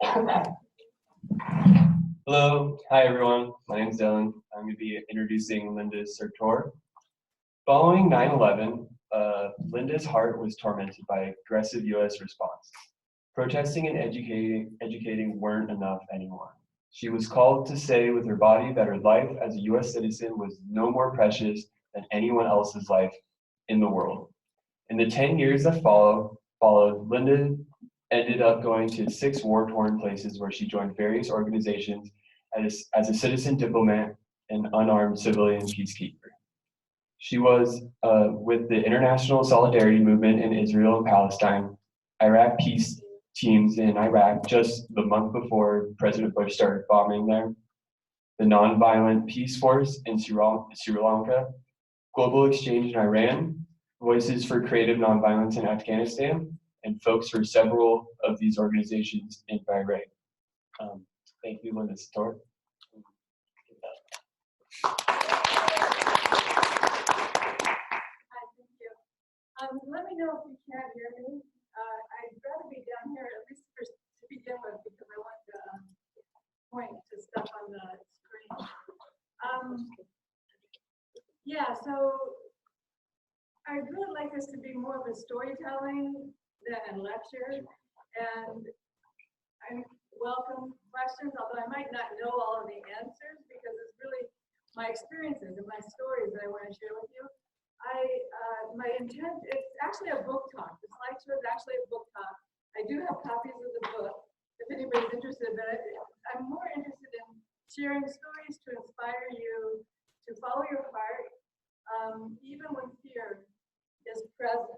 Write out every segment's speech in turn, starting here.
Hello, hi everyone. My name is Dylan. I'm going to be introducing Linda's Sartor. Following 9/11, Linda's heart was tormented by aggressive U.S. response. Protesting and educating weren't enough anymore. She was called to say with her body that her life as a U.S. citizen was no more precious than anyone else's life in the world. In the 10 years that followed, Linda ended up going to 6 war-torn places where she joined various organizations as a citizen diplomat and unarmed civilian peacekeeper. She was with the International Solidarity Movement in Israel and Palestine, Iraq peace teams in Iraq just the month before President Bush started bombing there, the Nonviolent Peace Force in Sri Lanka, Global Exchange in Iran, Voices for Creative Nonviolence in Afghanistan, and folks for several of these organizations in Bahrain. Thank you, Linda Sartor. Let me know if you can't hear me. I'd rather be down here, at least to begin with, because I want to point to stuff on the screen. Yeah, so I'd really like this to be more of a storytelling than a lecture, and I welcome questions, although I might not know all of the answers, because it's really my experiences and my stories that I want to share with you. My intent, it's actually a book talk. This lecture is actually a book talk. I do have copies of the book, if anybody's interested, but I'm more interested in sharing stories to inspire you to follow your heart, even when fear is present.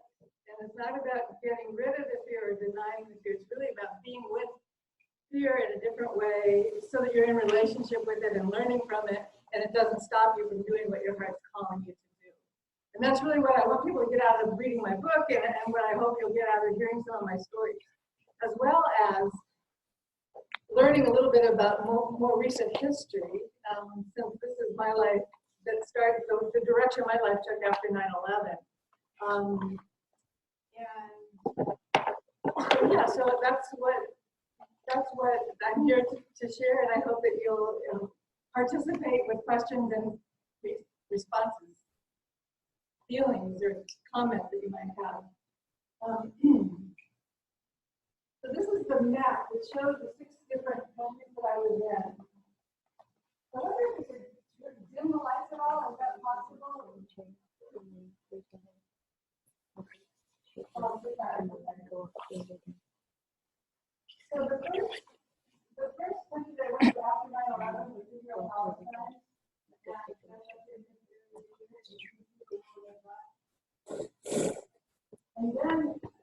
And it's not about getting rid of the fear or denying the fear. It's really about being with fear in a different way so that you're in relationship with it and learning from it, and it doesn't stop you from doing what your heart's calling you to do. And that's really what I want people to get out of reading my book, and what I hope you'll get out of hearing some of my stories, as well as learning a little bit about more recent history, since this is my life that started, the direction my life took after 9/11. And yeah, so that's what I'm here to share, and I hope that you'll participate with questions and responses, feelings, or comments that you might have. So this is the map that shows the 6 different countries that I was in. I wonder if we could dim the lights at all. Is that possible? So the first country that I went to after 9/11 was Israel, Palestine. And then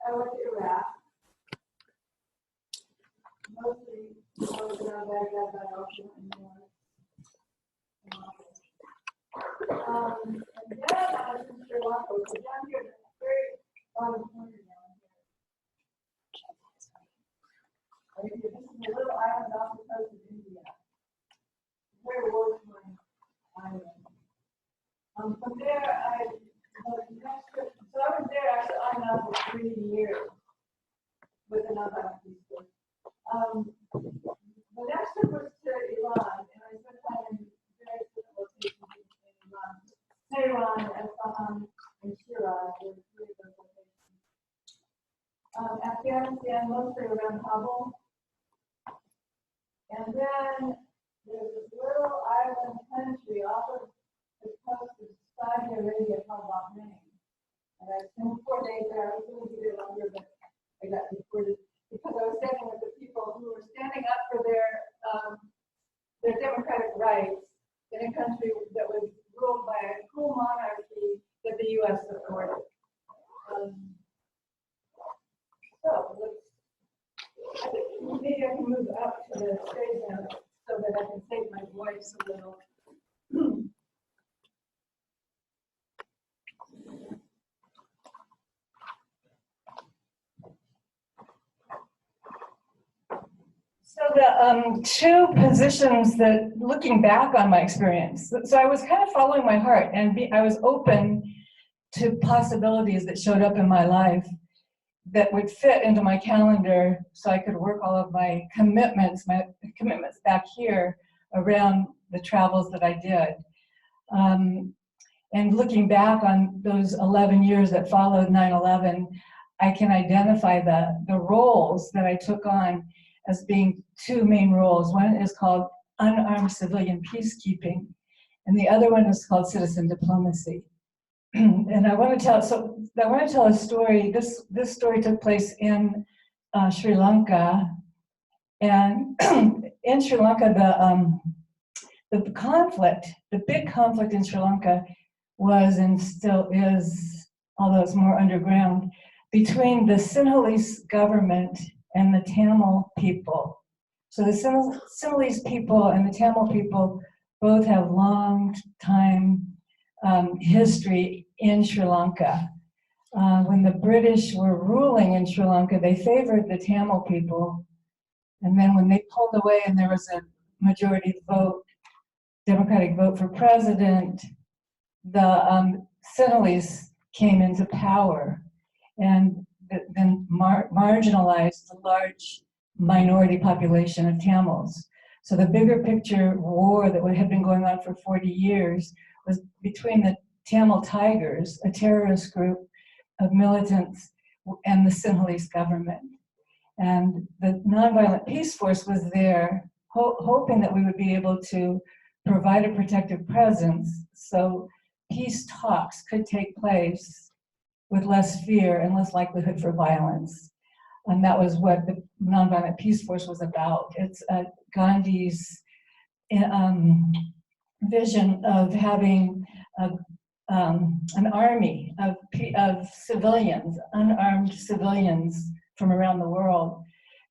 I went to Iraq. Mostly I was around Baghdad, by ocean, and north. And then I was in Sri Lanka, which is down here, very bottom corner down here. This is a little island off the coast of India. Very war-torn island. From there, so I was there actually on and off for 3 years with another peace force. The next trip was to Iran, and I spent time in various different locations in Iran. Tehran, Isfahan, and Shiraz were 3 of those locations. Afghanistan, mostly around Kabul. And then there's this little island country off of the coast of Saudi Arabia called Bahrain. And I spent 4 days there. I was going to be there longer, but I got deported because I was standing with the people who were standing up for their democratic rights in a country that was ruled by a cool monarchy that the U.S. supported. So I think maybe I can move up to the stage now so that I can save my voice a little. So the 2 positions that, looking back on my experience, so I was kind of following my heart, and I was open to possibilities that showed up in my life. that would fit into my calendar so I could work all of my commitments back here around the travels that I did. And looking back on those 11 years that followed 9/11, I can identify the roles that I took on as being two main roles. One is called unarmed civilian peacekeeping, and the other one is called citizen diplomacy. And I want to tell a story. This story took place in Sri Lanka, and in Sri Lanka, the big conflict in Sri Lanka was and still is, although it's more underground, between the Sinhalese government and the Tamil people. So the Sinhalese people and the Tamil people both have long time history in Sri Lanka. When the British were ruling in Sri Lanka, they favored the Tamil people. And then when they pulled away and there was a majority vote, Democratic vote for president, the Sinhalese came into power and then marginalized the large minority population of Tamils. So the bigger picture war that had been going on for 40 years was between the Tamil Tigers, a terrorist group of militants, and the Sinhalese government. And the Nonviolent Peace Force was there, hoping that we would be able to provide a protective presence so peace talks could take place with less fear and less likelihood for violence. And that was what the Nonviolent Peace Force was about. It's Gandhi's vision of having an army of civilians, unarmed civilians from around the world,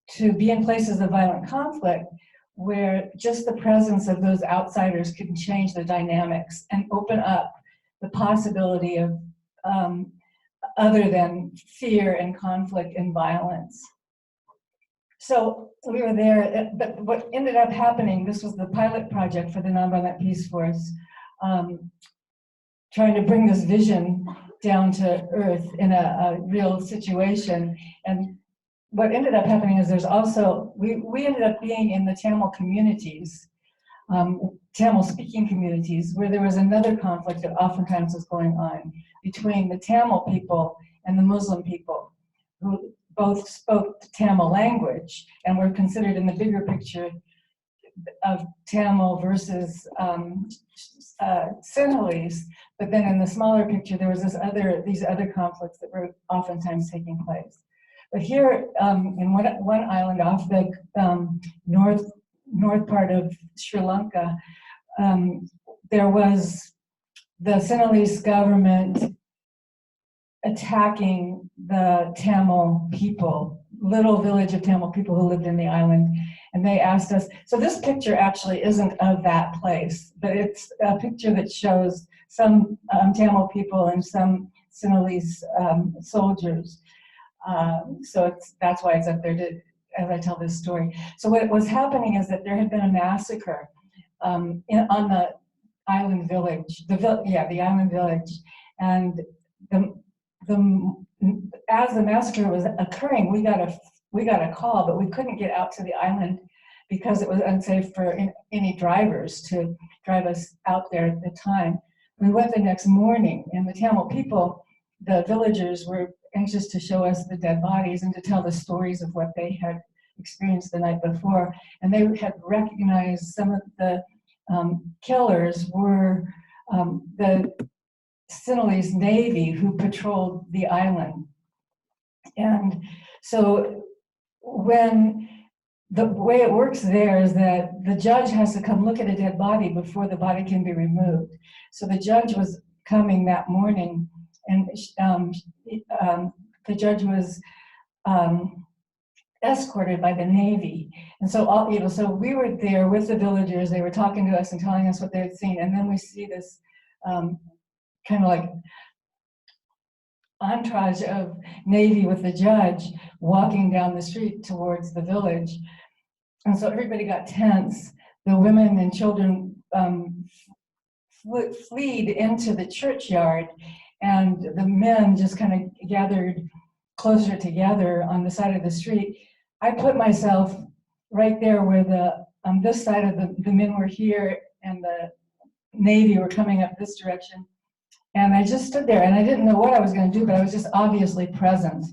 to be in places of violent conflict where just the presence of those outsiders can change the dynamics and open up the possibility of other than fear and conflict and violence. So we were there, but what ended up happening, this was the pilot project for the Nonviolent Peace Force, trying to bring this vision down to earth in a real situation. And what ended up happening is there's also, we ended up being in the Tamil communities, Tamil speaking communities, where there was another conflict that oftentimes was going on between the Tamil people and the Muslim people, who both spoke the Tamil language and were considered in the bigger picture of Tamil versus Sinhalese. But then in the smaller picture, there was these other conflicts that were oftentimes taking place. But here in one island off the north part of Sri Lanka, there was the Sinhalese government attacking the Tamil people, little village of Tamil people who lived in the island. And they asked us, so this picture actually isn't of that place, but it's a picture that shows some Tamil people and some Sinhalese soldiers. So that's why it's up there as I tell this story. So what was happening is that there had been a massacre on the island village, the island village, and as the massacre was occurring, we got a call, but we couldn't get out to the island because it was unsafe for any drivers to drive us out there at the time. We went the next morning, and the Tamil people, the villagers, were anxious to show us the dead bodies and to tell the stories of what they had experienced the night before. And they had recognized some of the killers were the Sinhalese Navy who patrolled the island. And so when the way it works there is that the judge has to come look at a dead body before the body can be removed. So the judge was coming that morning, and the judge was escorted by the Navy. And so so we were there with the villagers. They were talking to us and telling us what they had seen. And then we see this kind of like entourage of Navy with the judge walking down the street towards the village. And so everybody got tense. The women and children fled into the churchyard, and the men just kind of gathered closer together on the side of the street, I put myself right there where on this side of the men were here and the Navy were coming up this direction. And I just stood there and I didn't know what I was going to do, but I was just obviously present.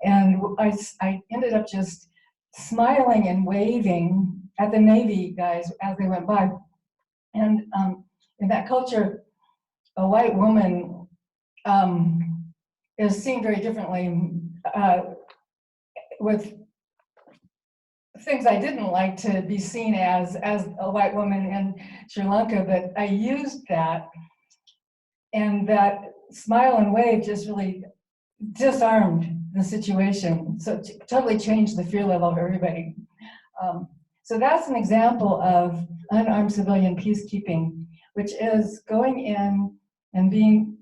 And I ended up just smiling and waving at the Navy guys as they went by. And in that culture, a white woman is seen very differently with things I didn't like to be seen as a white woman in Sri Lanka, but I used that, and that smile and wave just really disarmed the situation. So it totally changed the fear level of everybody. So that's an example of unarmed civilian peacekeeping, which is going in and being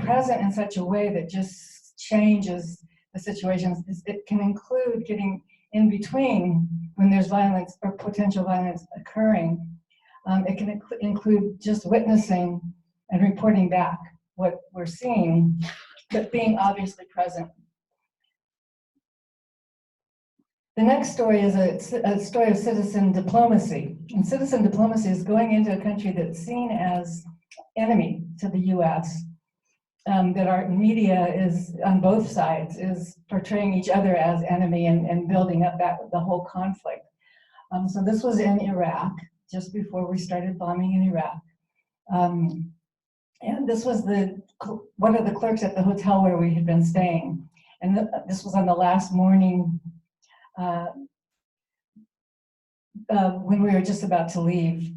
present in such a way that just changes the situations. It can include getting in between when there's violence or potential violence occurring. It can include just witnessing and reporting back what we're seeing, but being obviously present. The next story is a story of citizen diplomacy. And citizen diplomacy is going into a country that's seen as enemy to the US, that our media is, on both sides, is portraying each other as enemy and building up the whole conflict. So this was in Iraq, just before we started bombing in Iraq. And this was one of the clerks at the hotel where we had been staying. And this was on the last morning when we were just about to leave.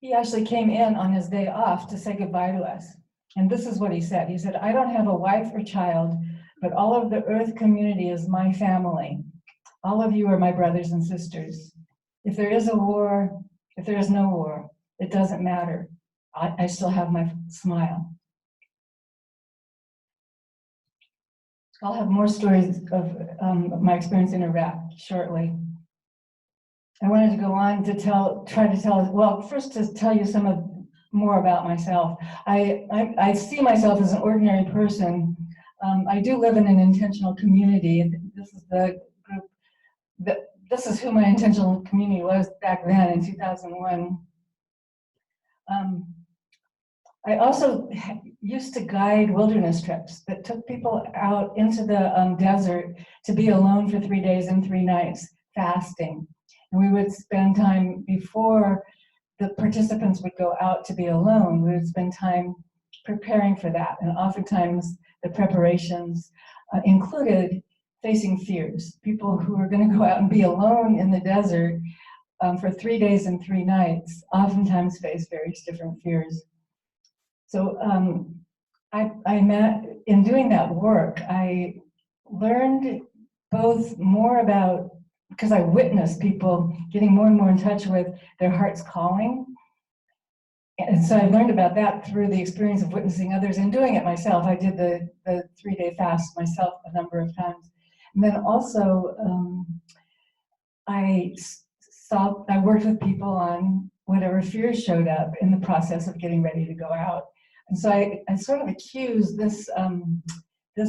He actually came in on his day off to say goodbye to us. And this is what he said. He said, "I don't have a wife or child, but all of the Earth community is my family. All of you are my brothers and sisters. If there is a war, if there is no war, it doesn't matter. I still have my smile." I'll have more stories of my experience in Iraq shortly. I wanted to go on to try to tell, well, first to tell you more about myself. I see myself as an ordinary person. I do live in an intentional community. This is the group, this is who my intentional community was back then in 2001. I also used to guide wilderness trips that took people out into the desert to be alone for 3 days and 3 nights, fasting. And we would spend time before the participants would go out to be alone. We would spend time preparing for that. And oftentimes the preparations included facing fears. People who are going to go out and be alone in the desert for 3 days and 3 nights oftentimes face various different fears. So in doing that work, I learned both more about, because I witnessed people getting more and more in touch with their heart's calling. And so I learned about that through the experience of witnessing others and doing it myself. I did the 3-day fast myself a number of times. And then also, I worked with people on whatever fears showed up in the process of getting ready to go out. And so I sort of accused this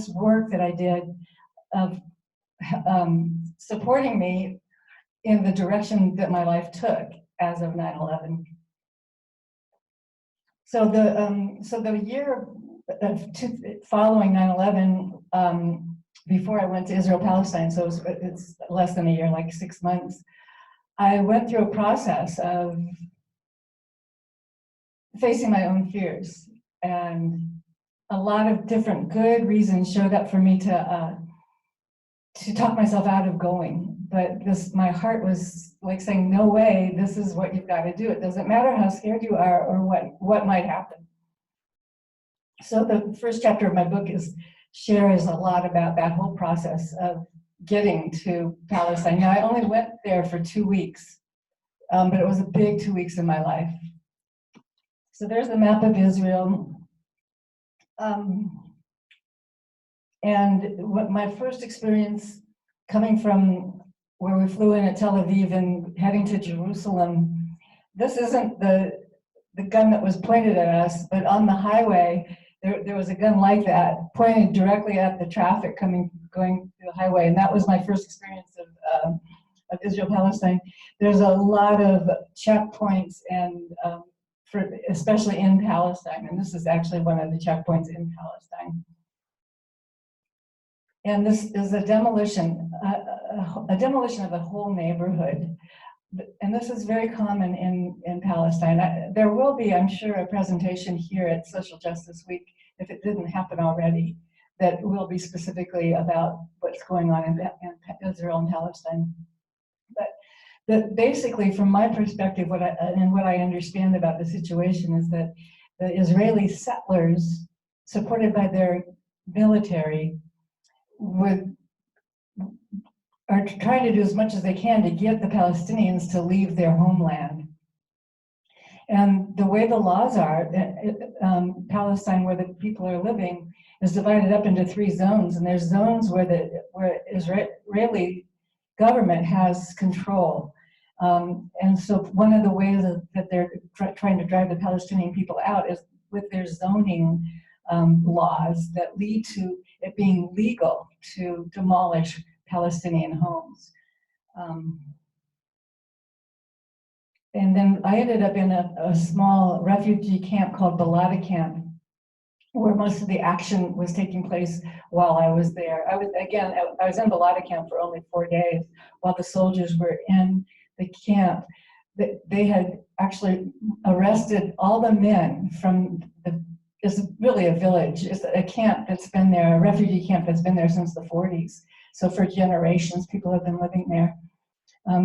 work that I did of supporting me in the direction that my life took as of 9/11. So the year following 9/11, before I went to Israel, Palestine, so it's less than a year, like 6 months, I went through a process of facing my own fears. And a lot of different good reasons showed up for me to talk myself out of going. But my heart was like saying, no way, this is what you've got to do. It doesn't matter how scared you are or what might happen. So the first chapter of my book shares a lot about that whole process of getting to Palestine. Now, I only went there for 2 weeks, but it was a big 2 weeks in my life. So there's the map of Israel. And what my first experience coming from where we flew in at Tel Aviv and heading to Jerusalem, this isn't the the gun that was pointed at us, but on the highway, there was a gun like that pointed directly at the traffic going through the highway, and that was my first experience of Israel-Palestine. There's a lot of checkpoints, and especially in Palestine, and this is actually one of the checkpoints in Palestine. And this is a demolition of a whole neighborhood. And this is very common in Palestine. There will be, I'm sure, a presentation here at Social Justice Week, if it didn't happen already, that will be specifically about what's going on in Israel and Palestine. But basically, from my perspective, what I understand about the situation is that the Israeli settlers, supported by their military, are trying to do as much as they can to get the Palestinians to leave their homeland. And the way the laws are, Palestine, where the people are living, is divided up into 3 zones, and there's zones where Israeli government has control. And so one of the ways that they're trying to drive the Palestinian people out is with their zoning laws that lead to it being legal to demolish Palestinian homes. And then I ended up in a small refugee camp called Balata Camp, where most of the action was taking place while I was there. I was in Balata Camp for only 4 days while the soldiers were in the camp. They had actually arrested all the men from it's really a village. It's a camp that's been there, a refugee camp that's been there since the 40s. So for generations, people have been living there.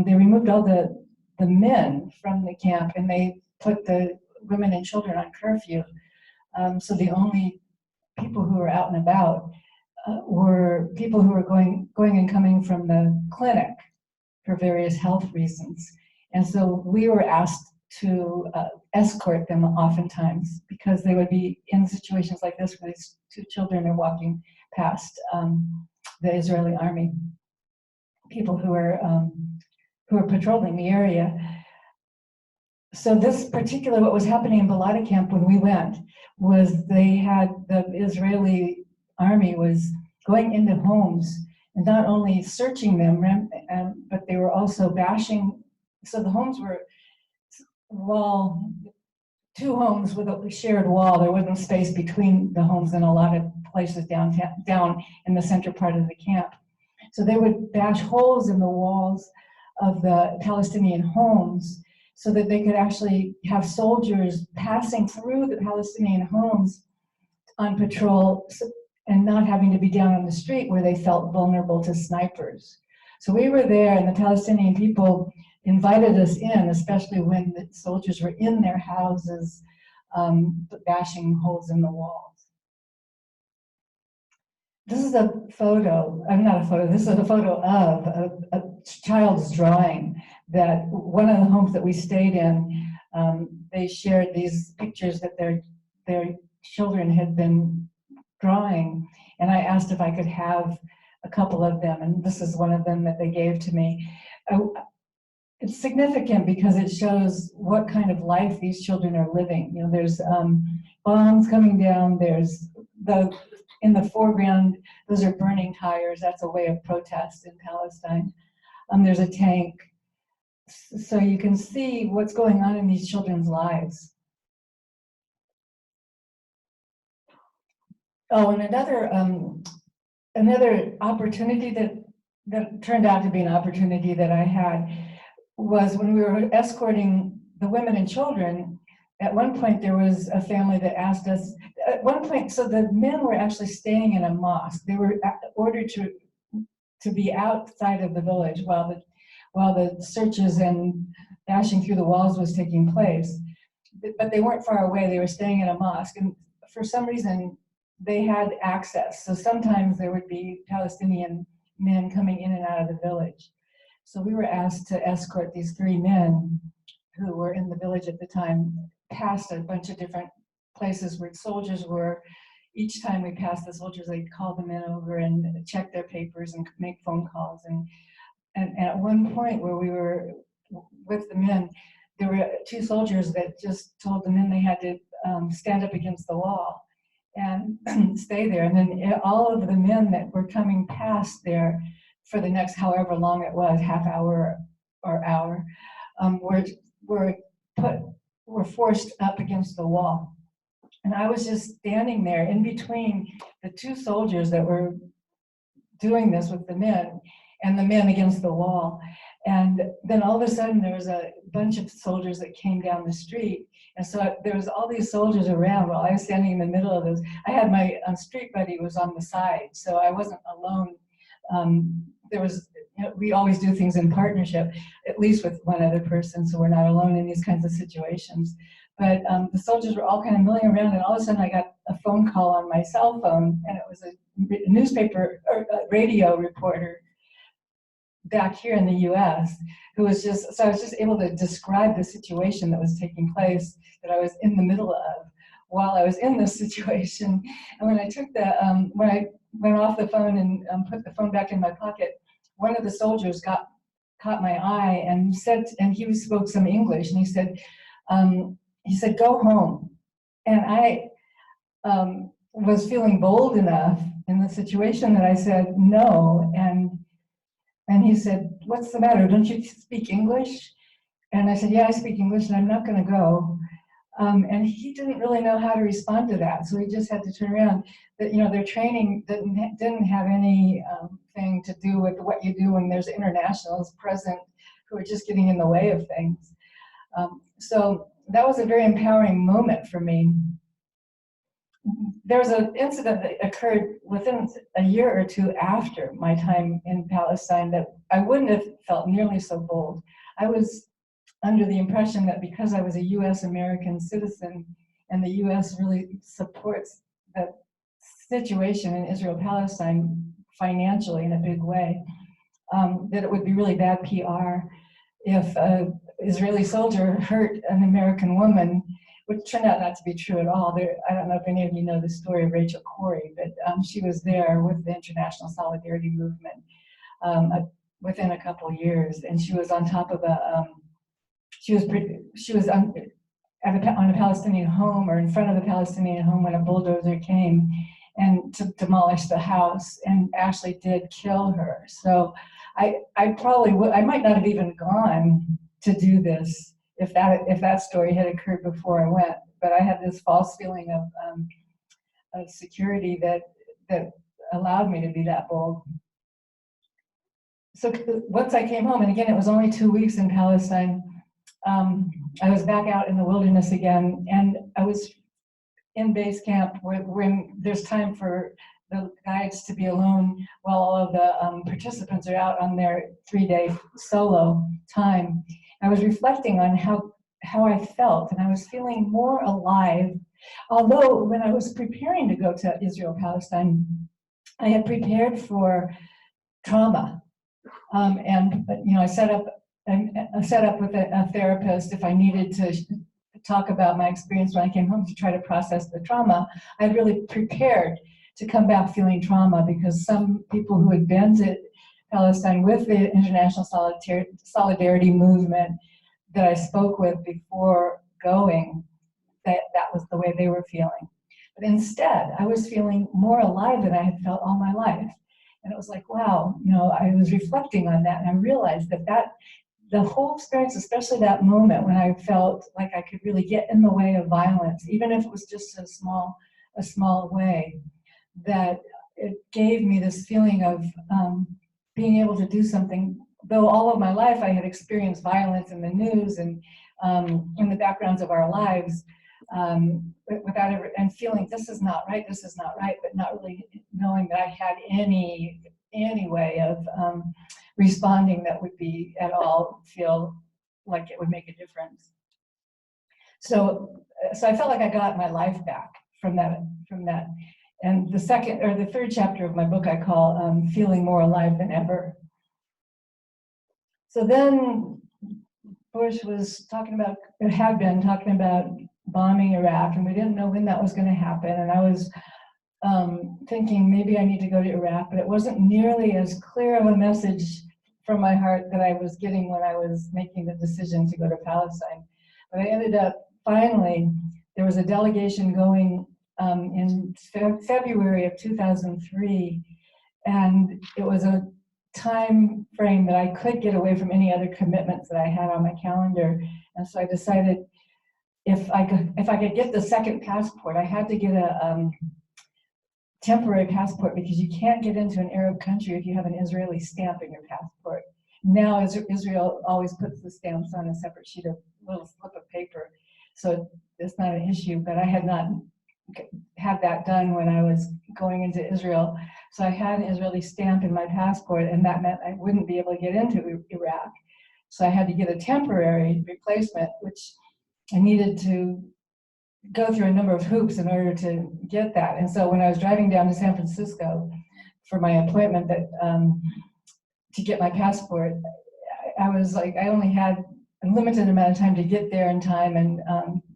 They removed all the men from the camp, and they put the women and children on curfew. So the only people who were out and about were people who were going and coming from the clinic for various health reasons. And so we were asked to escort them oftentimes, because they would be in situations like this where these 2 children are walking past the Israeli army, people who are patrolling the area. So this particular, what was happening in Balata Camp when we went, was the Israeli army was going into homes and not only searching them, but they were also bashing. So the homes were 2 homes with a shared wall. There wasn't space between the homes in a lot of places down in the center part of the camp. So they would bash holes in the walls of the Palestinian homes so that they could actually have soldiers passing through the Palestinian homes on patrol and not having to be down on the street where they felt vulnerable to snipers. So we were there, and the Palestinian people invited us in, especially when the soldiers were in their houses, bashing holes in the walls. This is a photo, this is a photo of a child's drawing that one of the homes that we stayed in, they shared these pictures that their children had been drawing, and I asked if I could have a couple of them, and this is one of them that they gave to me. It's significant because it shows what kind of life these children are living. You know, there's bombs coming down, there's in the foreground, those are burning tires. That's a way of protest in Palestine. There's a tank. So you can see what's going on in these children's lives. Oh, and another opportunity that turned out to be an opportunity that I had was when we were escorting the women and children. At one point, there was a family that asked us, at one point, so the men were actually staying in a mosque. They were ordered to be outside of the village while the searches and bashing through the walls was taking place. But they weren't far away. They were staying in a mosque, and for some reason, they had access. So sometimes there would be Palestinian men coming in and out of the village. So we were asked to escort these 3 men who were in the village at the time past a bunch of different places where soldiers were. Each time we passed the soldiers, they'd call the men over and check their papers and make phone calls. And at one point where we were with the men, there were two soldiers that just told the men they had to stand up against the wall and stay there. And then all of the men that were coming past there for the next however long it was, half hour or hour, were forced up against the wall. And I was just standing there in between the two soldiers that were doing this with the men and the men against the wall. And then all of a sudden there was a bunch of soldiers that came down the street. And so there was all these soldiers around while I was standing in the middle of this. I had my street buddy was on the side, so I wasn't alone. There was, you know, we always do things in partnership, at least with one other person, so we're not alone in these kinds of situations. But the soldiers were all kind of milling around, and all of a sudden I got a phone call on my cell phone, and it was a newspaper or a radio reporter back here in the US who was just, so I was just able to describe the situation that was taking place that I was in the middle of while I was in this situation. And when I took the, when I went off the phone and put the phone back in my pocket, one of the soldiers caught my eye and said, and he spoke some English, and he said, go home. And I was feeling bold enough in the situation that I said no. And he said, what's the matter? Don't you speak English? And I said, yeah, I speak English, and I'm not going to go. And he didn't really know how to respond to that, so he just had to turn around. That, you know, their training didn't have any thing to do with what you do when there's internationals present who are just getting in the way of things. So that was a very empowering moment for me. There was an incident that occurred within a year or two after my time in Palestine that I wouldn't have felt nearly so bold. I was under the impression that because I was a US American citizen and the US really supports the situation in Israel-Palestine financially in a big way, that it would be really bad PR if an Israeli soldier hurt an American woman, which turned out not to be true at all. I don't know if any of you know the story of Rachel Corrie, but she was there with the International Solidarity Movement within a couple of years, and she was on top of on a Palestinian home, or in front of a Palestinian home, when a bulldozer came and to demolish the house and actually did kill her. So I might not have even gone to do this if that story had occurred before I went, but I had this false feeling of security that allowed me to be that bold. So once I came home, and again, it was only 2 weeks in Palestine, I was back out in the wilderness again, and I was in base camp when there's time for the guides to be alone while all of the participants are out on their 3-day solo time. I was reflecting on how I felt, and I was feeling more alive. Although when I was preparing to go to Israel-Palestine, I had prepared for trauma, and you know, I set up with a therapist if I needed to talk about my experience when I came home to try to process the trauma. I'd really prepared to come back feeling trauma, because some people who had been to Palestine with the International Solidarity Movement that I spoke with before going, that was the way they were feeling. But instead, I was feeling more alive than I had felt all my life. And it was like, wow, you know, I was reflecting on that, and I realized that the whole experience, especially that moment when I felt like I could really get in the way of violence, even if it was just a small way, that it gave me this feeling of being able to do something. Though all of my life I had experienced violence in the news and in the backgrounds of our lives, without ever, and feeling this is not right, but not really knowing that I had any way of responding that would be at all feel like it would make a difference. So I felt like I got my life back from that. And the third chapter of my book I call Feeling More Alive Than Ever. So then Bush had been talking about bombing Iraq, and we didn't know when that was going to happen. And I was thinking maybe I need to go to Iraq, but it wasn't nearly as clear of a message from my heart that I was getting when I was making the decision to go to Palestine. But I ended up, finally, there was a delegation going in February of 2003, and it was a time frame that I could get away from any other commitments that I had on my calendar. And so I decided if I could get the second passport, I had to get a temporary passport, because you can't get into an Arab country if you have an Israeli stamp in your passport. Now Israel always puts the stamps on a separate sheet of little slip of paper, so it's not an issue, but I had not had that done when I was going into Israel. So I had an Israeli stamp in my passport, and that meant I wouldn't be able to get into Iraq. So I had to get a temporary replacement, which I needed to go through a number of hoops in order to get that. And so when I was driving down to San Francisco for my appointment to get my passport, I was like, I only had a limited amount of time to get there in time and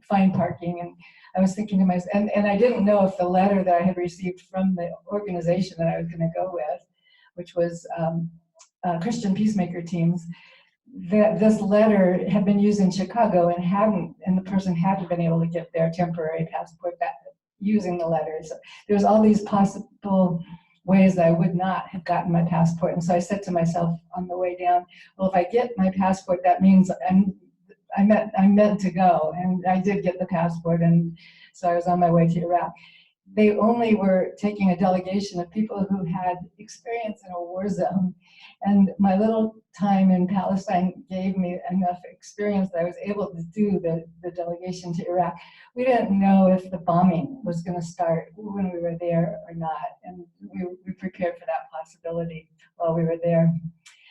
find parking. And I was thinking to myself, and I didn't know if the letter that I had received from the organization that I was going to go with, which was Christian Peacemaker Teams, that this letter had been used in Chicago and the person hadn't been able to get their temporary passport back using the letter. So there was all these possible ways that I would not have gotten my passport. And so I said to myself on the way down, well, if I get my passport, that means I meant to go. And I did get the passport, and so I was on my way to Iraq. They only were taking a delegation of people who had experience in a war zone. And my little time in Palestine gave me enough experience that I was able to do the delegation to Iraq. We didn't know if the bombing was going to start when we were there or not. And we prepared for that possibility while we were there.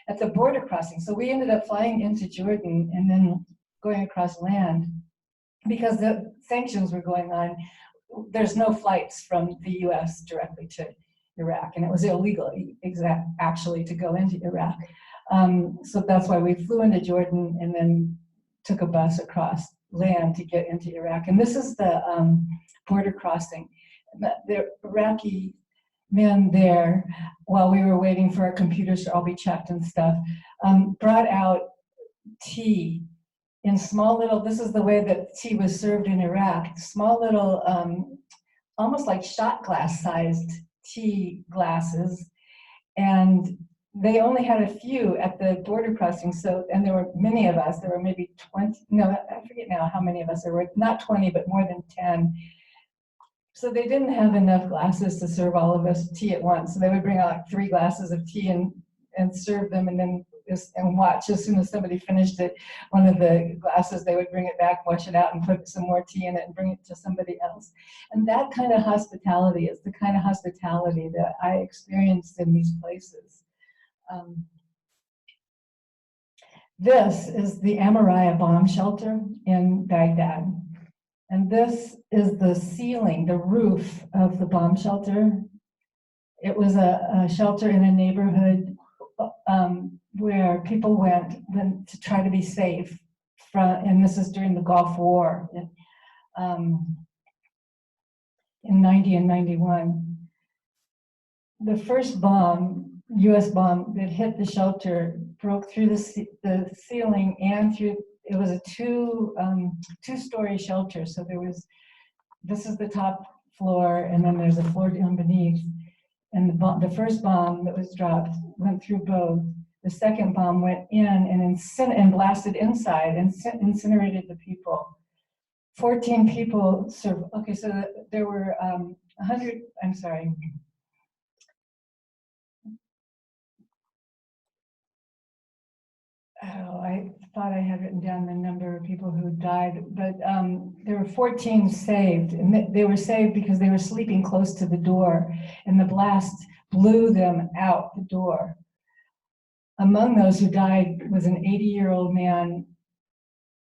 At the border crossing, so we ended up flying into Jordan and then going across land because the sanctions were going on. There's no flights from the US directly to Iraq, and it was illegal actually to go into Iraq. So that's why we flew into Jordan and then took a bus across land to get into Iraq. And this is the border crossing. The Iraqi men there, while we were waiting for our computers to all be checked and stuff, brought out tea in small little, this is the way that tea was served in Iraq, small little, almost like shot glass sized tea glasses. And they only had a few at the border crossing. So, and there were many of us, there were maybe 20, no, I forget now how many of us there were, not 20, but more than 10. So they didn't have enough glasses to serve all of us tea at once. So they would bring out like 3 glasses of tea and serve them, and then and watch as soon as somebody finished it, one of the glasses, they would bring it back, wash it out, and put some more tea in it and bring it to somebody else. And that kind of hospitality is the kind of hospitality that I experienced in these places. This is the Amariah bomb shelter in Baghdad. And this is the ceiling, the roof of the bomb shelter. It was a shelter in a neighborhood where people went to try to be safe and this is during the Gulf War in 90 and 91. The first bomb, US bomb that hit the shelter broke through the ceiling and through, it was a two-story shelter. So this is the top floor, and then there's a floor down beneath. And the first bomb that was dropped went through both. The second bomb went in and blasted inside and incinerated the people. 14 people survived. Okay, so there were 100, I'm sorry. Oh, I thought I had written down the number of people who died, but there were 14 saved, and they were saved because they were sleeping close to the door, and the blast blew them out the door. Among those who died was an 80-year-old man,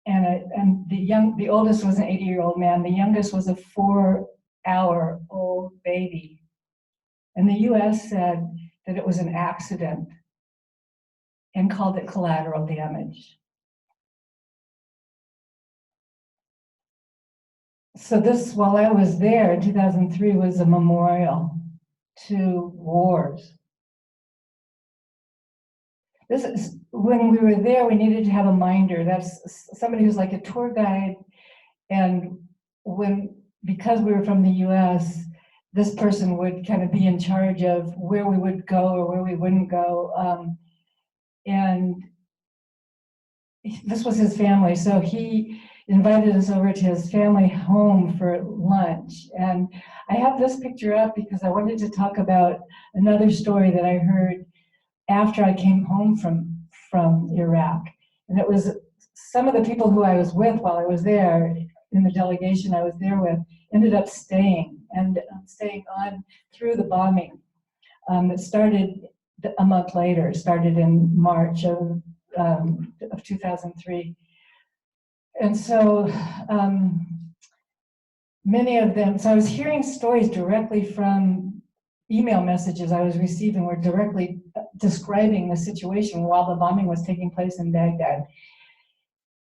and the oldest was an 80-year-old man. The youngest was a 4-hour-old baby, and the U.S. said that it was an accident and called it collateral damage. So this, while I was there in 2003, was a memorial to wars. This is, when we were there, we needed to have a minder. That's somebody who's like a tour guide. And because we were from the US, this person would kind of be in charge of where we would go or where we wouldn't go. And this was his family. So he invited us over to his family home for lunch. And I have this picture up because I wanted to talk about another story that I heard after I came home from Iraq. And it was some of the people who I was with while I was there, in the delegation I was there with, ended up staying on through the bombing. It started a month later, started in March of 2003. And so many of them, so I was hearing stories directly from email messages I was receiving were directly describing the situation while the bombing was taking place in Baghdad.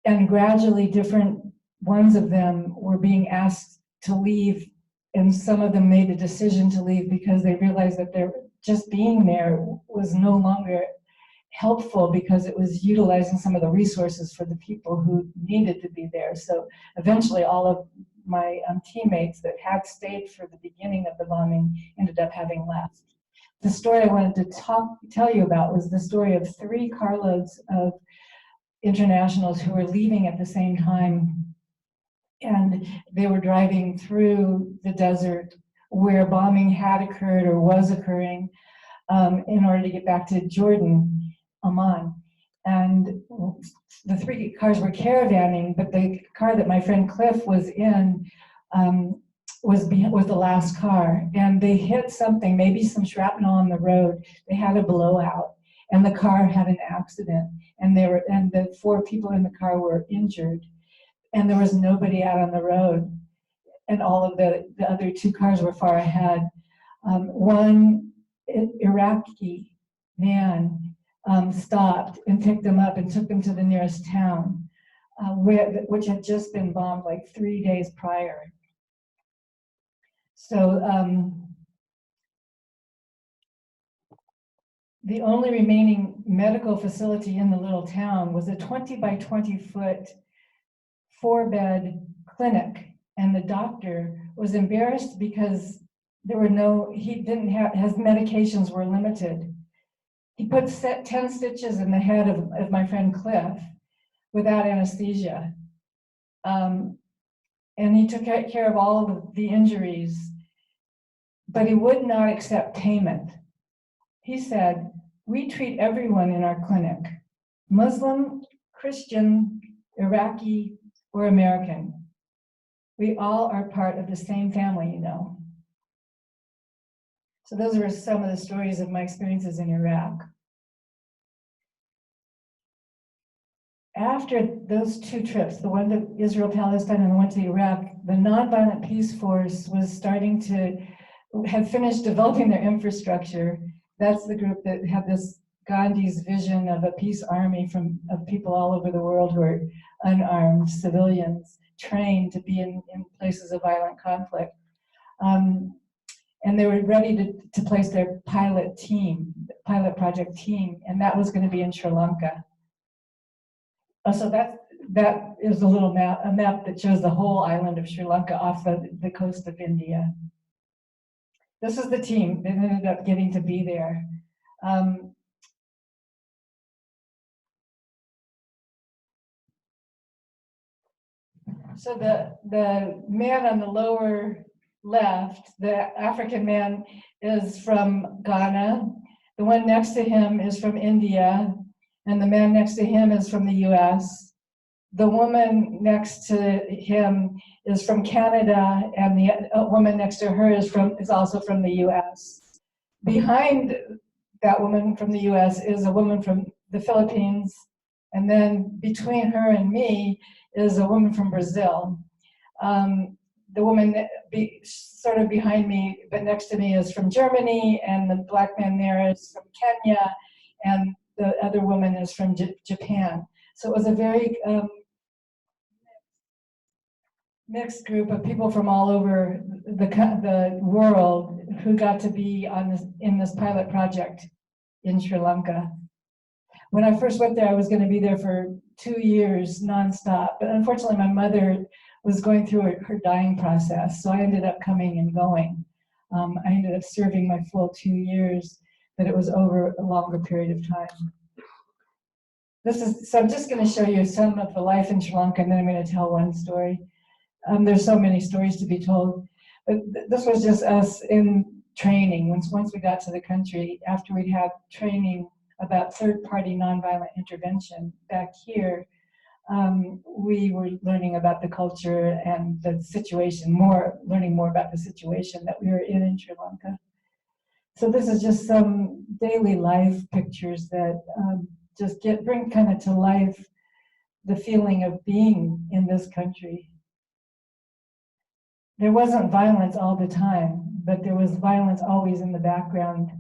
And gradually different ones of them were being asked to leave, and some of them made the decision to leave because they realized that they're just being there was no longer helpful because it was utilizing some of the resources for the people who needed to be there. So eventually all of my teammates that had stayed for the beginning of the bombing ended up having left. The story I wanted to tell you about was the story of 3 carloads of internationals who were leaving at the same time. And they were driving through the desert where bombing had occurred or was occurring in order to get back to Jordan, Amman. And the 3 cars were caravanning, but the car that my friend Cliff was in was the last car. And they hit something, maybe some shrapnel on the road. They had a blowout, and the car had an accident. And the 4 people in the car were injured. And there was nobody out on the road. And all of the other 2 cars were far ahead. One Iraqi man stopped and picked them up and took them to the nearest town, which had just been bombed like 3 days prior. So the only remaining medical facility in the little town was a 20 by 20 foot 4-bed clinic. And the doctor was embarrassed because his medications were limited. He put 10 stitches in the head of my friend Cliff without anesthesia. And he took care of all of the injuries, but he would not accept payment. He said, "We treat everyone in our clinic, Muslim, Christian, Iraqi, or American. We all are part of the same family, you know." So those were some of the stories of my experiences in Iraq. After those 2 trips, the one to Israel, Palestine, and the one to Iraq, the Nonviolent Peace Force had finished developing their infrastructure. That's the group that had this Gandhi's vision of a peace army of people all over the world who are unarmed civilians, trained to be in places of violent conflict. And they were ready to place their pilot project team, and that was going to be in Sri Lanka. So that is a little map that shows the whole island of Sri Lanka off the coast of India. This is the team that ended up getting to be there. So the man on the lower left, the African man, is from Ghana. The one next to him is from India, and the man next to him is from the US. The woman next to him is from Canada, and the woman next to her is also from the US. Behind that woman from the US is a woman from the Philippines, and then between her and me is a woman from Brazil. The woman sort of behind me, but next to me, is from Germany, and the black man there is from Kenya, and the other woman is from Japan. So it was a very mixed group of people from all over the world who got to be in this pilot project in Sri Lanka. When I first went there, I was going to be there for 2 years nonstop. But unfortunately, my mother was going through her dying process. So I ended up coming and going. I ended up serving my full 2 years, but it was over a longer period of time. So I'm just going to show you some of the life in Sri Lanka, and then I'm going to tell one story. There's so many stories to be told, but this was just us in training. Once we got to the country, after we'd had training about third-party nonviolent intervention back here, we were learning about the culture and the situation, learning more about the situation that we were in Sri Lanka. So this is just some daily life pictures that just bring kind of to life the feeling of being in this country. There wasn't violence all the time, but there was violence always in the background.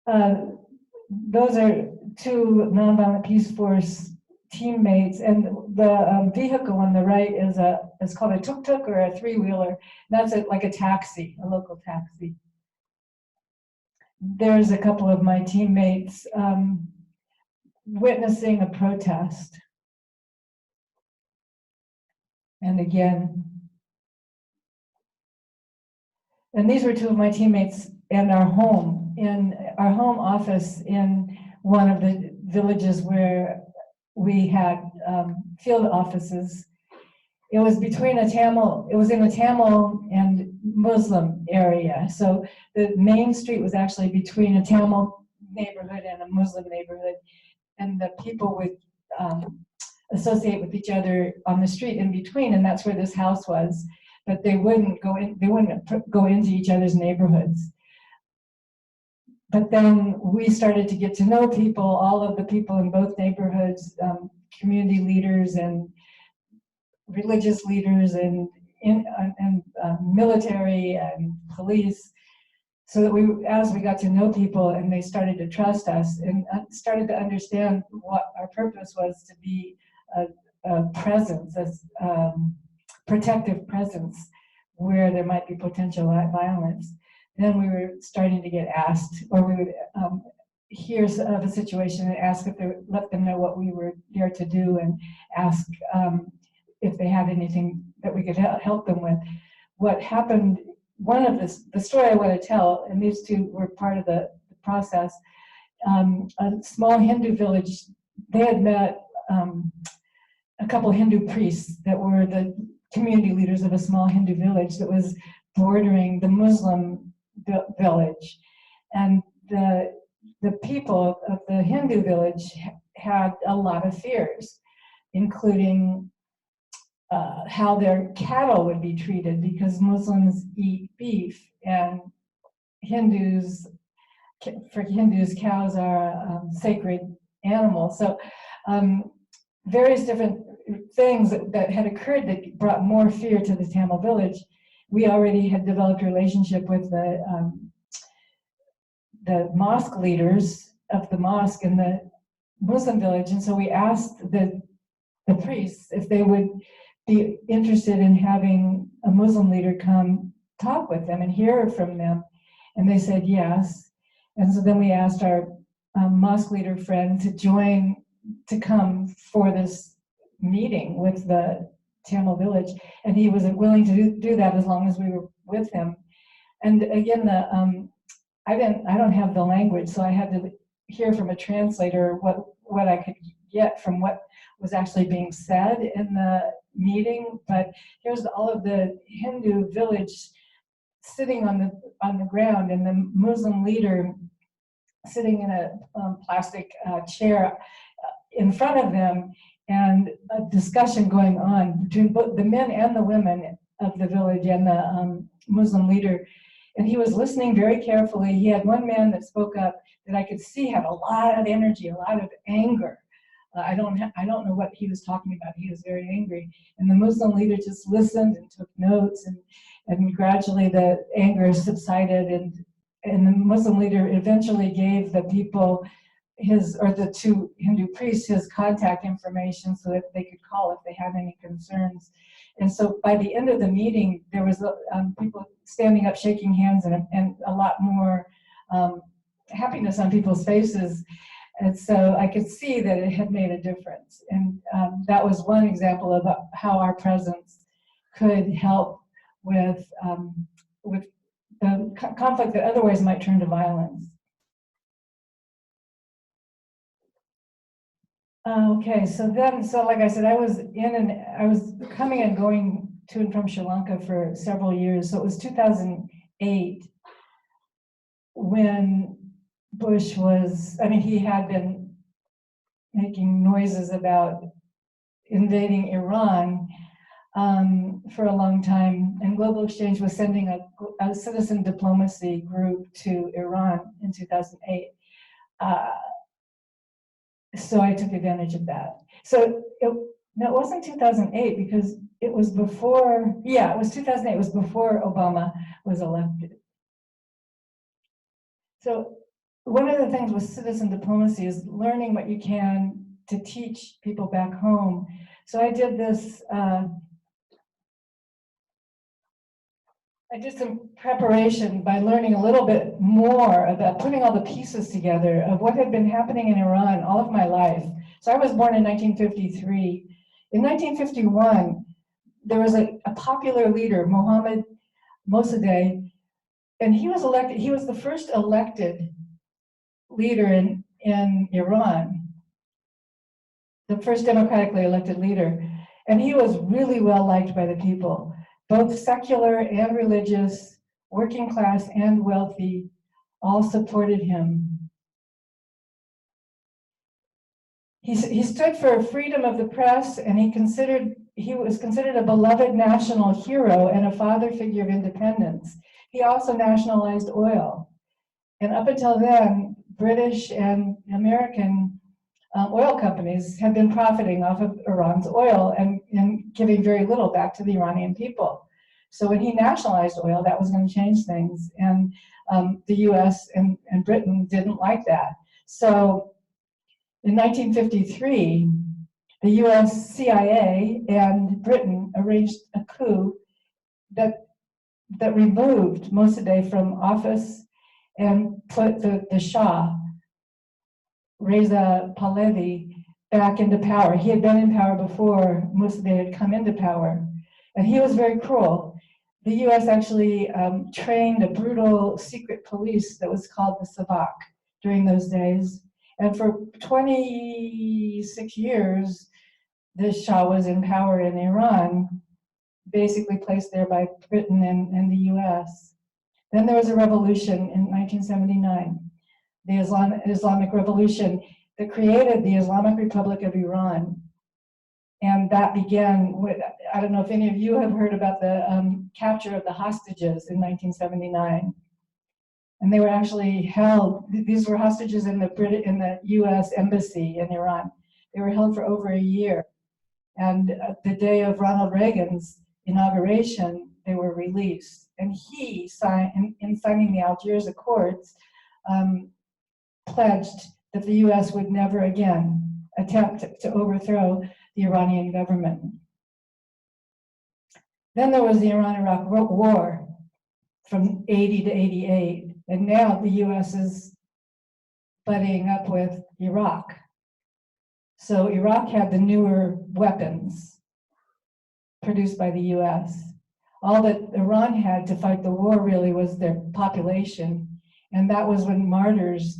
Those are two Nonviolent Peace Force teammates, and the vehicle on the right is called a tuk-tuk or a three-wheeler. That's like a taxi, a local taxi. There's a couple of my teammates witnessing a protest. And again, and these were two of my teammates in our home office in one of the villages where we had field offices. It was in a Tamil and Muslim area. So the main street was actually between a Tamil neighborhood and a Muslim neighborhood. And the people would associate with each other on the street in between, and that's where this house was. But they wouldn't go into each other's neighborhoods. But then we started to get to know people, all of the people in both neighborhoods, community leaders and religious leaders and military and police, so that as we got to know people and they started to trust us and started to understand what our purpose was, to be a presence, as protective presence where there might be potential violence. Then we were starting to get asked, or we would hear of a situation and ask if they let them know what we were there to do, and ask if they had anything that we could help them with. What happened, the story I want to tell, and these two were part of the process, a small Hindu village, they had met a couple Hindu priests that were the community leaders of a small Hindu village that was bordering the Muslim village. And the people of the Hindu village had a lot of fears, including how their cattle would be treated, because Muslims eat beef, and for Hindus, cows are a sacred animal. So various different things that had occurred that brought more fear to the Tamil village. We already had developed a relationship with the mosque leaders of the mosque in the Muslim village, and so we asked the priests if they would be interested in having a Muslim leader come talk with them and hear from them, and they said yes. And so then we asked our mosque leader friend to come for this meeting with the Tamil village, and he was willing to do that as long as we were with him. And again, I don't have the language, so I had to hear from a translator what I could get from what was actually being said in the meeting. But here's all of the Hindu village sitting on the ground, and the Muslim leader sitting in a plastic chair in front of them, and a discussion going on between both the men and the women of the village and the Muslim leader. And he was listening very carefully. He had one man that spoke up that I could see had a lot of energy, a lot of anger. I don't know what he was talking about. He was very angry. And the Muslim leader just listened and took notes, and gradually the anger subsided, and the Muslim leader eventually gave the people the two Hindu priests his contact information so that they could call if they had any concerns. And so by the end of the meeting, there was people standing up, shaking hands, and a lot more happiness on people's faces. And so I could see that it had made a difference. And that was one example of how our presence could help with the conflict that otherwise might turn to violence. Okay, so like I said, I was coming and going to and from Sri Lanka for several years. So it was 2008 when Bush he had been making noises about invading Iran for a long time, and Global Exchange was sending a citizen diplomacy group to Iran in 2008. So I took advantage of that. So it wasn't 2008 because it was before, it was 2008, it was before Obama was elected. So one of the things with citizen diplomacy is learning what you can to teach people back home. So I did this, I did some preparation by learning a little bit more about putting all the pieces together of what had been happening in Iran all of my life. So I was born in 1953. In 1951, there was a popular leader, Mohammad Mossadegh, and he was elected. He was the first elected leader in Iran, the first democratically elected leader. And he was really well liked by the people. Both secular and religious, working class and wealthy, all supported him. He stood for freedom of the press, and he was considered a beloved national hero and a father figure of independence. He also nationalized oil. And up until then, British and American oil companies had been profiting off of Iran's oil and giving very little back to the Iranian people. So when he nationalized oil, that was going to change things. And the US and Britain didn't like that. So in 1953, the US CIA and Britain arranged a coup that removed Mossadegh from office and put the Shah, Reza Pahlavi, back into power. He had been in power before Mossadegh had come into power, and he was very cruel. The US actually trained a brutal secret police that was called the Savak during those days. And for 26 years, the Shah was in power in Iran, basically placed there by Britain and the US. Then there was a revolution in 1979, the Islamic Revolution that created the Islamic Republic of Iran. And that began with, I don't know if any of you have heard about the capture of the hostages in 1979. And they were actually held, these were hostages in the US embassy in Iran. They were held for over a year. And the day of Ronald Reagan's inauguration, they were released. And he signed, in signing the Algiers Accords, pledged that the US would never again attempt to overthrow the Iranian government. Then there was the Iran-Iraq War from 80 to 88. And now the US is buddying up with Iraq. So Iraq had the newer weapons produced by the US. All that Iran had to fight the war really was their population. And that was when martyrs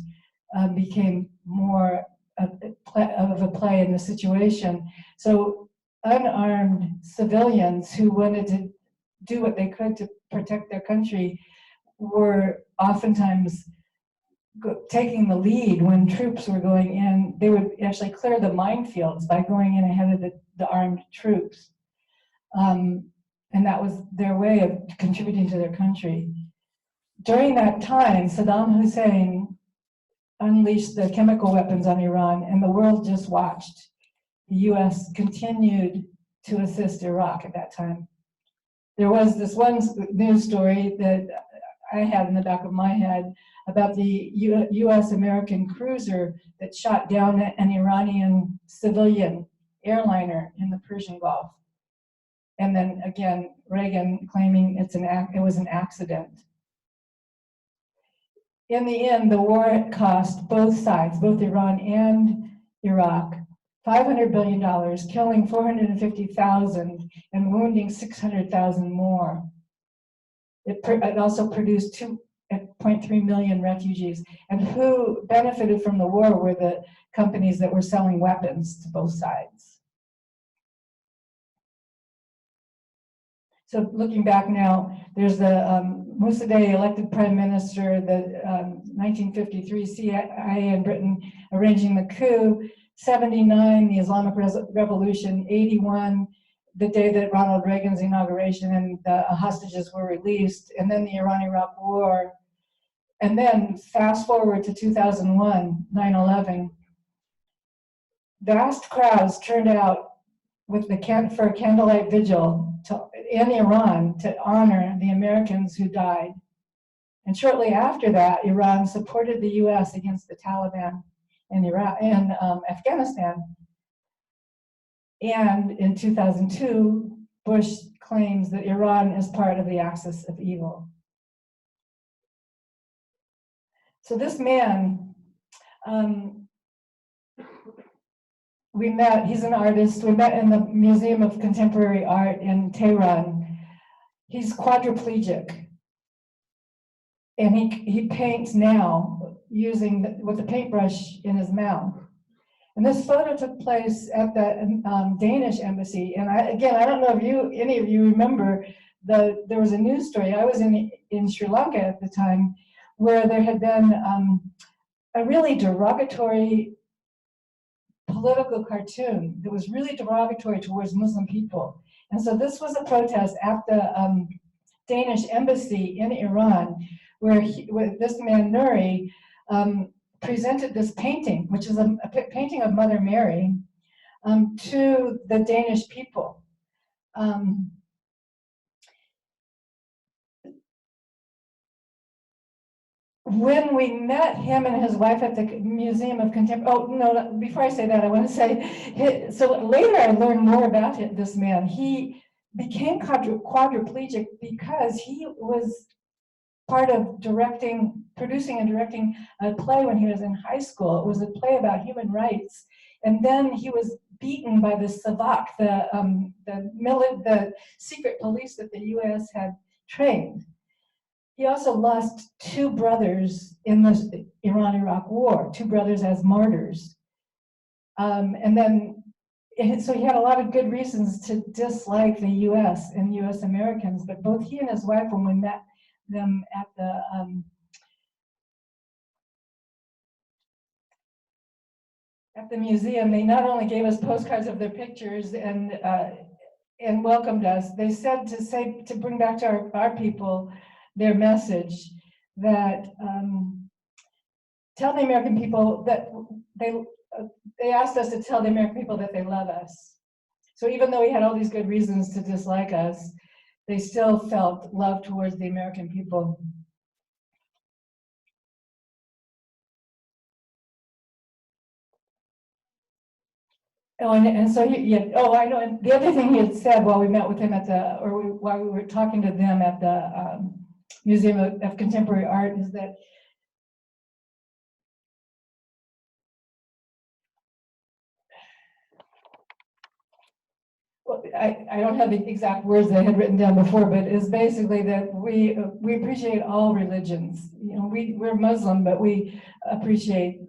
became more of a play in the situation. So unarmed civilians who wanted to do what they could to protect their country were oftentimes taking the lead when troops were going in. They would actually clear the minefields by going in ahead of the armed troops. And that was their way of contributing to their country. During that time, Saddam Hussein unleashed the chemical weapons on Iran, and the world just watched. The US continued to assist Iraq at that time. There was this one news story that I had in the back of my head about the US-American cruiser that shot down an Iranian civilian airliner in the Persian Gulf. And then again, Reagan claiming it was an accident. in the end, the war cost both sides, both Iran and Iraq, $500 billion, killing 450,000 and wounding 600,000 more. It also produced 2.3 million refugees. And who benefited from the war were the companies that were selling weapons to both sides. So looking back now, there's the Mossadegh elected prime minister, the 1953 CIA in Britain arranging the coup, 79, the Islamic Revolution, 81, the day that Ronald Reagan's inauguration and the hostages were released, and then the Iran-Iraq war. And then fast forward to 2001, 9/11, vast crowds turned out for a candlelight vigil in Iran to honor the Americans who died. And shortly after that, Iran supported the US against the Taliban in Afghanistan. And in 2002, Bush claims that Iran is part of the axis of evil. So this man, we met, he's an artist, we met in the Museum of Contemporary Art in Tehran. He's quadriplegic. And he paints now with a paintbrush in his mouth. And this photo took place at the Danish embassy. And I don't know if any of you remember, there was a news story. I was in Sri Lanka at the time, where there had been a really derogatory political cartoon that was really derogatory towards Muslim people. And so this was a protest at the Danish embassy in Iran, where this man, Nuri, presented this painting, which is a painting of Mother Mary, to the Danish people. When we met him and his wife at the Museum of Contemporary, before I say that, I want to say, so later I learned more about this man. He became quadriplegic because he was part of producing and directing a play when he was in high school. It was a play about human rights. And then he was beaten by the Savak, the secret police that the US had trained. He also lost 2 brothers in the Iran-Iraq war, 2 brothers as martyrs. So he had a lot of good reasons to dislike the US and US Americans, but both he and his wife, when we met them at the museum, they not only gave us postcards of their pictures and welcomed us, they said to bring back to our people their message that tell the American people that they asked us to tell the American people that they love us. So even though we had all these good reasons to dislike us, they still felt love towards the American people. Oh, and so I know. And the other thing he had said while we met with him while we were talking to them at the Museum of Contemporary Art is that I don't have the exact words that I had written down before, but it's basically that we appreciate all religions. You know, we're Muslim, but we appreciate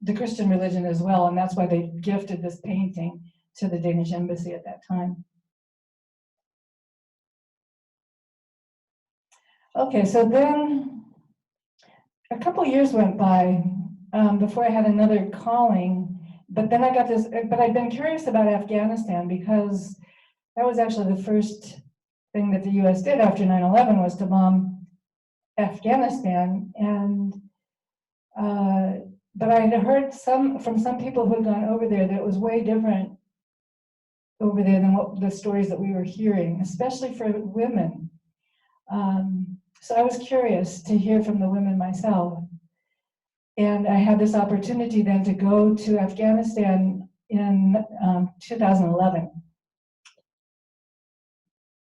the Christian religion as well, and that's why they gifted this painting to the Danish embassy at that time. Okay, so then a couple years went by before I had another calling. But then I got this, but I'd been curious about Afghanistan because that was actually the first thing that the US did after 9/11 was to bomb Afghanistan. And, but I had heard from some people who had gone over there that it was way different over there than what the stories that we were hearing, especially for women. So I was curious to hear from the women myself. And I had this opportunity then to go to Afghanistan in 2011,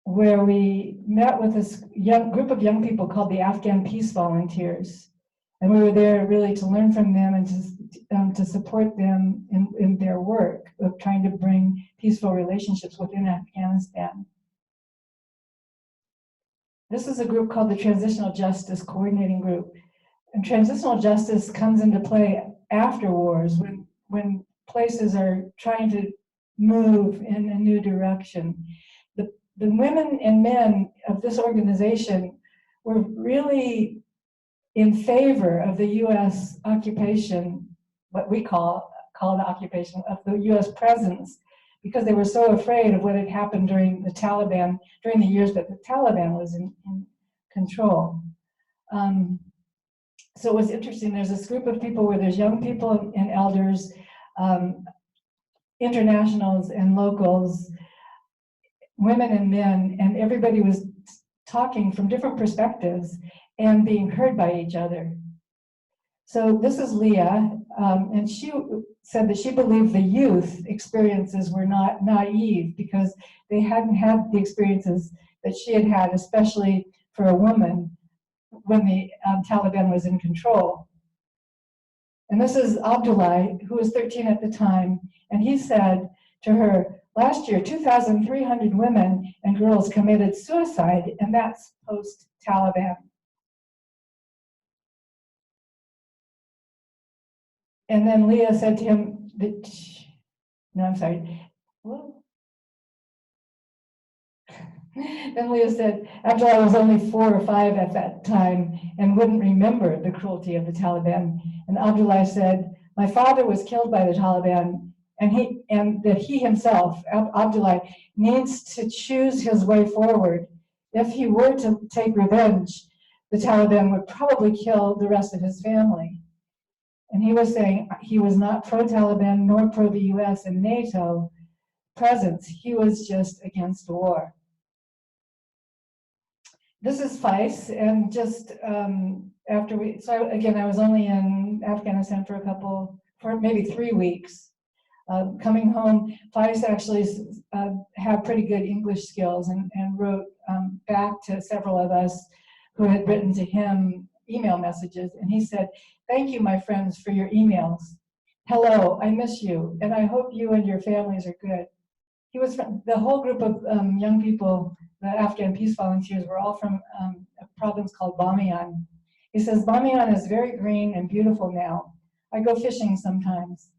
where we met with this group of young people called the Afghan Peace Volunteers. And we were there really to learn from them and to support them in their work of trying to bring peaceful relationships within Afghanistan. This is a group called the Transitional Justice Coordinating Group. And transitional justice comes into play after wars, when places are trying to move in a new direction. The women and men of this organization were really in favor of the U.S. occupation, what we call the occupation of the U.S. presence, because they were so afraid of what had happened during the Taliban, during the years that the Taliban was in control. So it was interesting. There's this group of people where there's young people and elders, internationals and locals, women and men, and everybody was talking from different perspectives and being heard by each other. So this is Leah, and she said that she believed the youth experiences were not naive because they hadn't had the experiences that she had had, especially for a woman, when the Taliban was in control. And this is Abdullah, who was 13 at the time, and he said to her, last year, 2,300 women and girls committed suicide, and that's post-Taliban. And then Leah said to him, no, I'm sorry. Then Leah said, Abdullah was only 4 or 5 at that time and wouldn't remember the cruelty of the Taliban. And Abdullah said, my father was killed by the Taliban, and that he himself, Abdullah, needs to choose his way forward. If he were to take revenge, the Taliban would probably kill the rest of his family. And he was saying he was not pro-Taliban nor pro the US and NATO presence. He was just against war. This is Faiz, and just after I was only in Afghanistan for maybe 3 weeks. Coming home, Faiz actually had pretty good English skills and wrote back to several of us who had written to him email messages, and he said, thank you, my friends, for your emails. Hello, I miss you, and I hope you and your families are good. He was from the whole group of young people, the Afghan peace volunteers, were all from a province called Bamiyan. He says, Bamiyan is very green and beautiful now. I go fishing sometimes.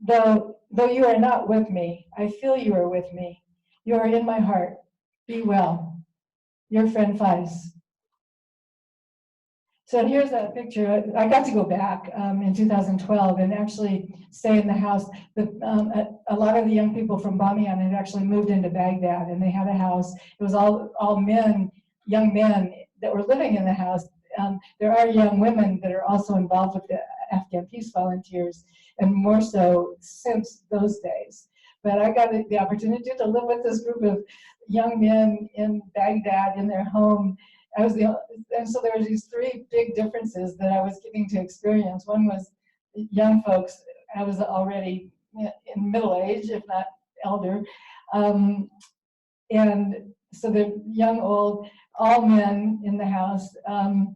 Though you are not with me, I feel you are with me. You are in my heart. Be well. Your friend Faiz. So here's a picture. I got to go back in 2012 and actually stay in the house. A lot of the young people from Bamiyan had actually moved into Baghdad, and they had a house. It was all men, young men that were living in the house. There are young women that are also involved with the Afghan peace volunteers, and more so since those days. But I got the opportunity to live with this group of young men in Baghdad in their home. And so there were these 3 big differences that I was getting to experience. One was young folks. I was already in middle age, if not elder. And so the young, old, all men in the house. And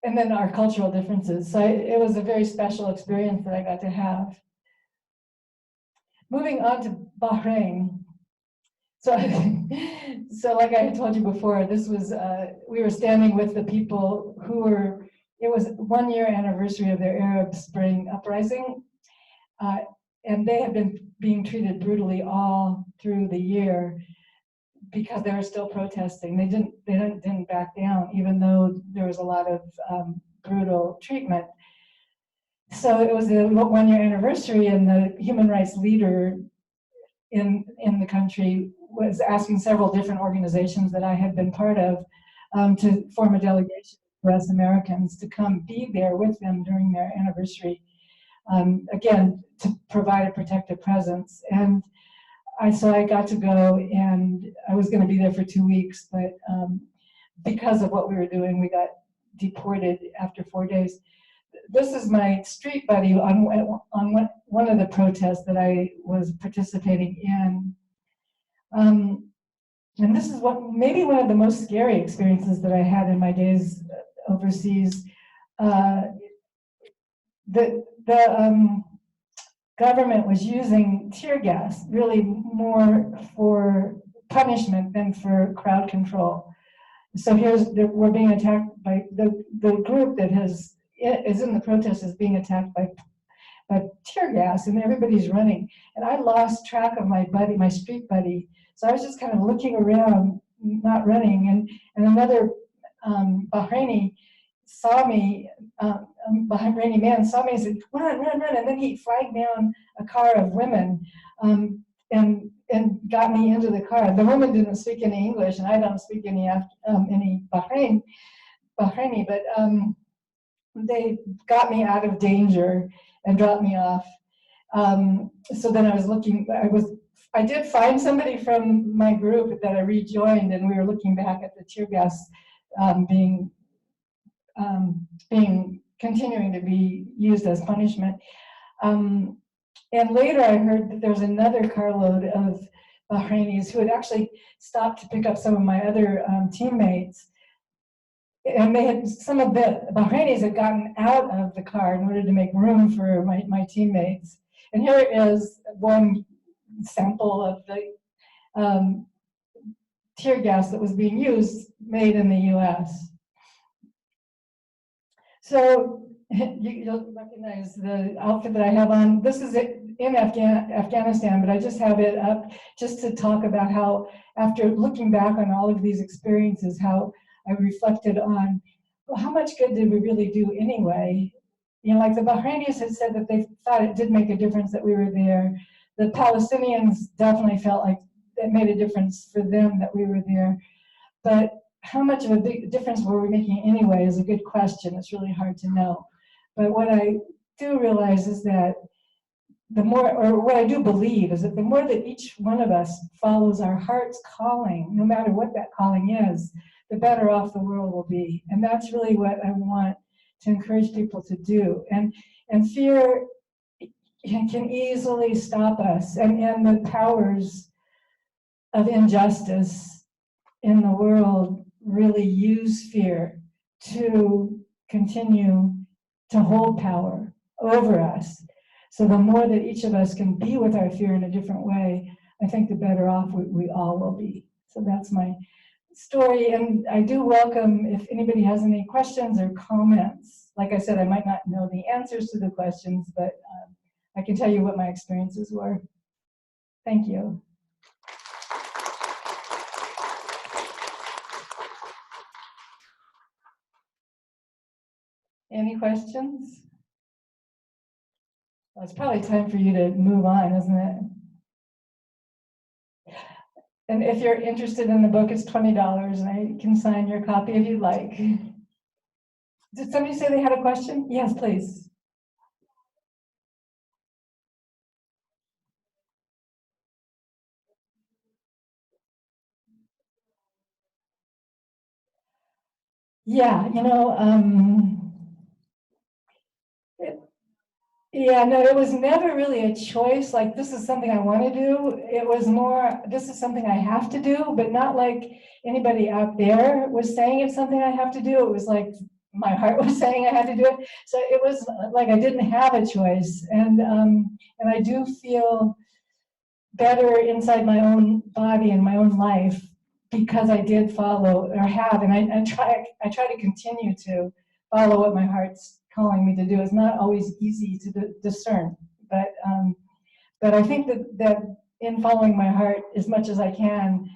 then our cultural differences. So it was a very special experience that I got to have. Moving on to Bahrain. So like I had told you before, this was, we were standing with the people who were, it was 1-year anniversary of their Arab Spring uprising. And they had been being treated brutally all through the year because they were still protesting. They didn't back down, even though there was a lot of brutal treatment. So it was the 1-year anniversary, and the human rights leader in the country was asking several different organizations that I had been part of to form a delegation for us Americans to come be there with them during their anniversary, again, to provide a protective presence. And so I got to go, and I was going to be there for 2 weeks, but because of what we were doing, we got deported after 4 days. This is my street buddy on one of the protests that I was participating in. And this is maybe one of the most scary experiences that I had in my days overseas, the government was using tear gas really more for punishment than for crowd control. So we're being attacked by the group that is in the protest is being attacked by tear gas, and everybody's running. And I lost track of my buddy, my street buddy. So I was just kind of looking around, not running. And another Bahraini saw me, Bahraini man saw me and said, run, run, run. And then he flagged down a car of women and got me into the car. The woman didn't speak any English, and I don't speak any Bahraini, but they got me out of danger and dropped me off. So then I was looking, I did find somebody from my group that I rejoined, and we were looking back at the tear gas continuing to be used as punishment. And later I heard that there was another carload of Bahrainis who had actually stopped to pick up some of my other teammates. And they had, some of the Bahrainis had gotten out of the car in order to make room for my teammates. And here is one sample of the tear gas that was being used, made in the US. So you'll recognize the outfit that I have on. This is in Afghanistan, but I just have it up just to talk about how, after looking back on all of these experiences, how I reflected on, well, how much good did we really do anyway? You know, like the Bahrainis had said that they thought it did make a difference that we were there. The Palestinians definitely felt like it made a difference for them that we were there. But how much of a big difference were we making anyway is a good question. It's really hard to know. But what I do realize is that the more, or what I do believe, is that the more that each one of us follows our heart's calling, no matter what that calling is, the better off the world will be. And that's really what I want to encourage people to do. And fear can easily stop us, and the powers of injustice in the world really use fear to continue to hold power over us. So the more that each of us can be with our fear in a different way, I think the better off we all will be. So that's my story, and I do welcome if anybody has any questions or comments. Like I said, I might not know the answers to the questions, but I can tell you what my experiences were. Thank you. Any questions? Well, it's probably time for you to move on, isn't it? And if you're interested in the book, it's $20, and I can sign your copy if you'd like. Did somebody say they had a question? Yes, please. Yeah, you know, yeah, no, it was never really a choice, like this is something I want to do. It was more, this is something I have to do, but not like anybody out there was saying it's something I have to do. It was like my heart was saying I had to do it. So it was like I didn't have a choice. And I do feel better inside my own body and my own life because I did follow, or have, and I try to continue to follow what my heart's calling me to do. It's not always easy to discern, but I think that in following my heart as much as I can,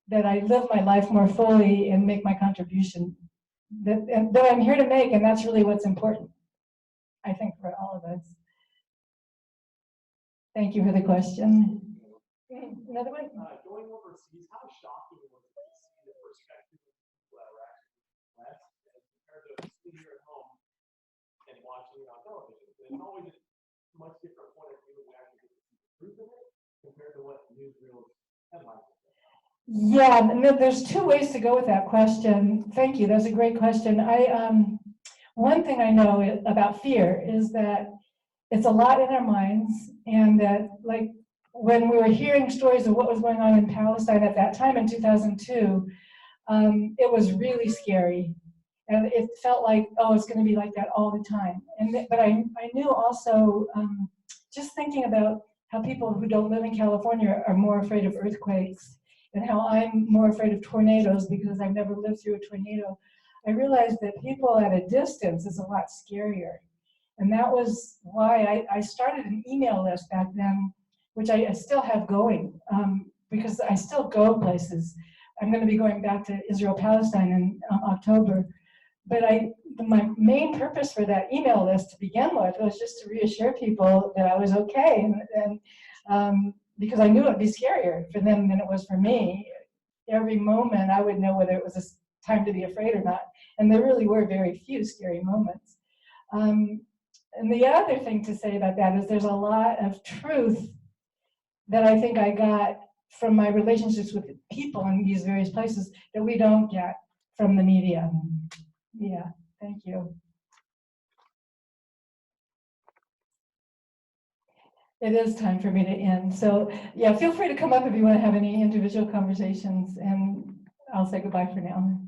that I live my life more fully and make my contribution that I'm here to make, and that's really what's important, I think, for all of us. Thank you for the question. Another one? Going overseas, how shocking was it to see the perspective of people that were actually less compared to sitting here at home and watching it on television? It's always a much different point of view when you actually get to see the truth of it compared to what newsreels headlines. Yeah, there's two ways to go with that question. Thank you. That's a great question. One thing I know about fear is that it's a lot in our minds, and that, like, when we were hearing stories of what was going on in Palestine at that time in 2002, it was really scary. And it felt like, oh, it's going to be like that all the time. But I knew also, just thinking about how people who don't live in California are more afraid of earthquakes, and how I'm more afraid of tornadoes because I've never lived through a tornado, I realized that people at a distance is a lot scarier. And that was why I started an email list back then, which I still have going, because I still go places. I'm going to be going back to Israel-Palestine in October. But my main purpose for that email list to begin with was just to reassure people that I was okay, and because I knew it would be scarier for them than it was for me. Every moment I would know whether it was a time to be afraid or not, and there really were very few scary moments. And the other thing to say about that is there's a lot of truth that I think I got from my relationships with people in these various places that we don't get from the media. Yeah, thank you. It is time for me to end. So yeah, feel free to come up if you want to have any individual conversations, and I'll say goodbye for now.